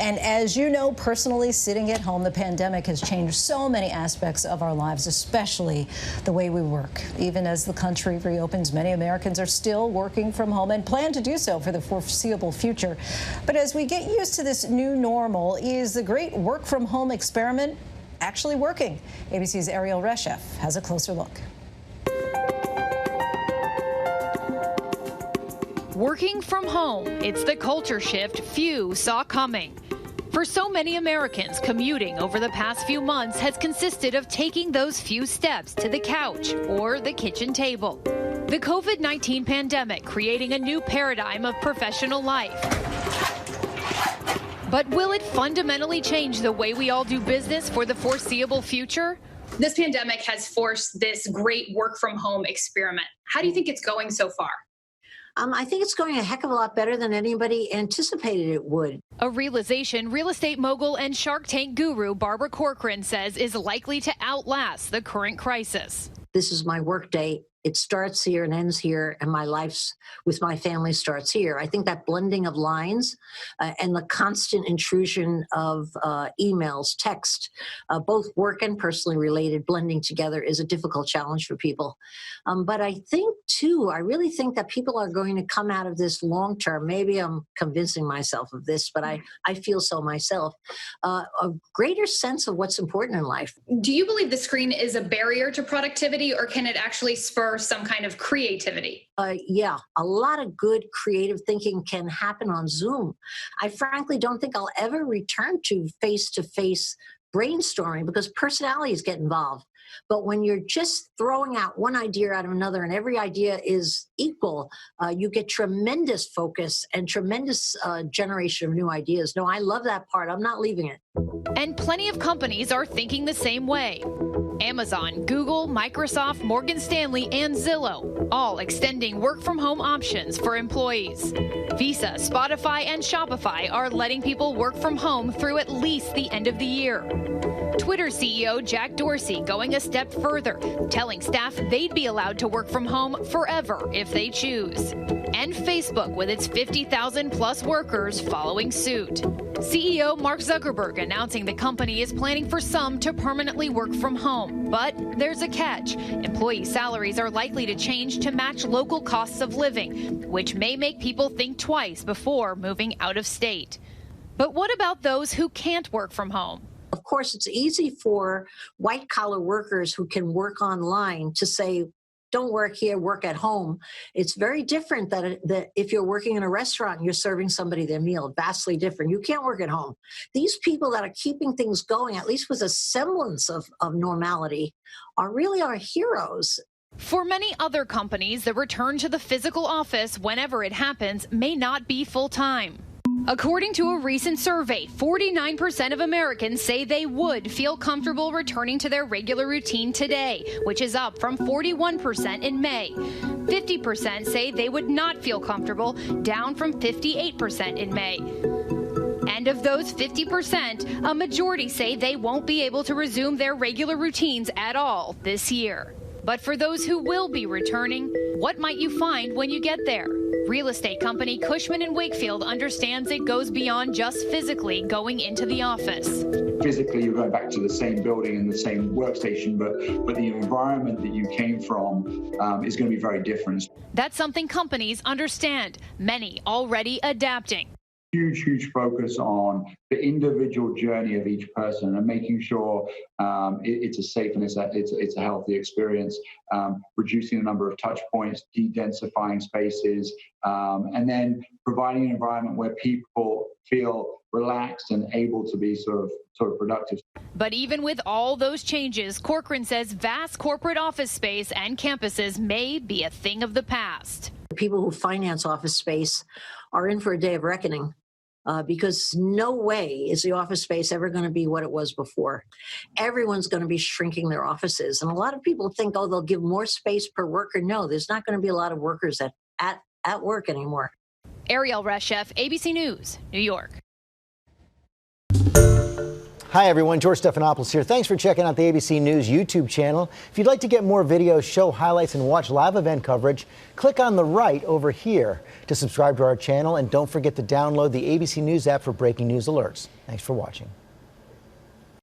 And as you know, personally, sitting at home, the pandemic has changed so many aspects of our lives, especially the way we work. Even as the country reopens, many Americans are still working from home and plan to do so for the foreseeable future. But as we get used to this new normal, is the great work from home experiment actually working? ABC's Erielle Reshef has a closer look. Working from home, it's the culture shift few saw coming. For so many Americans, commuting over the past few months has consisted of taking those few steps to the couch or the kitchen table. The COVID-19 pandemic creating a new paradigm of professional life. But will it fundamentally change the way we all do business for the foreseeable future? This pandemic has forced this great work from home experiment. How do you think it's going so far? I think it's going a heck of a lot better than anybody anticipated it would. A realization real estate mogul and Shark Tank guru Barbara Corcoran says is likely to outlast the current crisis. This is my work day. It starts here and ends here, and my life with my family starts here. I think that blending of lines and the constant intrusion of emails, text, both work and personally related, blending together is a difficult challenge for people. But I think, too, I really think that people are going to come out of this long term. Maybe I'm convincing myself of this, but I feel so myself. A greater sense of what's important in life. Do you believe the screen is a barrier to productivity, or can it actually spur some kind of creativity? Yeah, a lot of good creative thinking can happen on Zoom. I frankly don't think I'll ever return to face-to-face brainstorming because personalities get involved. But when you're just throwing out one idea out of another and every idea is equal, you get tremendous focus and tremendous generation of new ideas. No, I love that part. I'm not leaving it. And plenty of companies are thinking the same way. Amazon, Google, Microsoft, Morgan Stanley, and Zillow, all extending work-from-home options for employees. Visa, Spotify, and Shopify are letting people work from home through at least the end of the year. Twitter CEO Jack Dorsey going a step further, telling staff they'd be allowed to work from home forever if they choose. And Facebook with its 50,000 plus workers following suit. CEO Mark Zuckerberg announcing the company is planning for some to permanently work from home. But there's a catch. Employee salaries are likely to change to match local costs of living, which may make people think twice before moving out of state. But what about those who can't work from home? Of course, it's easy for white-collar workers who can work online to say, don't work here, work at home. It's very different that if you're working in a restaurant and you're serving somebody their meal, vastly different. You can't work at home. These people that are keeping things going, at least with a semblance of normality, are really our heroes. For many other companies, the return to the physical office, whenever it happens, may not be full-time. According to a recent survey, 49% of Americans say they would feel comfortable returning to their regular routine today, which is up from 41% in May. 50% say they would not feel comfortable, down from 58% in May. And of those 50%, a majority say they won't be able to resume their regular routines at all this year. But for those who will be returning, what might you find when you get there? Real estate company Cushman & Wakefield understands it goes beyond just physically going into the office. Physically, you're going back to the same building and the same workstation, but the environment that you came from is going to be very different. That's something companies understand, many already adapting. Huge focus on the individual journey of each person and making sure it's a safe and it's a healthy experience, reducing the number of touch points, de-densifying spaces, and then providing an environment where people feel relaxed and able to be sort of productive. But even with all those changes, Corcoran says vast corporate office space and campuses may be a thing of the past. The people who finance office space are in for a day of reckoning. Because no way is the office space ever going to be what it was before. Everyone's going to be shrinking their offices. And a lot of people think, oh, they'll give more space per worker. No, there's not going to be a lot of workers at work anymore. Erielle Reshef, ABC News, New York. Hi, everyone. George Stephanopoulos here. Thanks for checking out the ABC News YouTube channel. If you'd like to get more videos, show highlights, and watch live event coverage, click on the right over here to subscribe to our channel. And don't forget to download the ABC News app for breaking news alerts. Thanks for watching.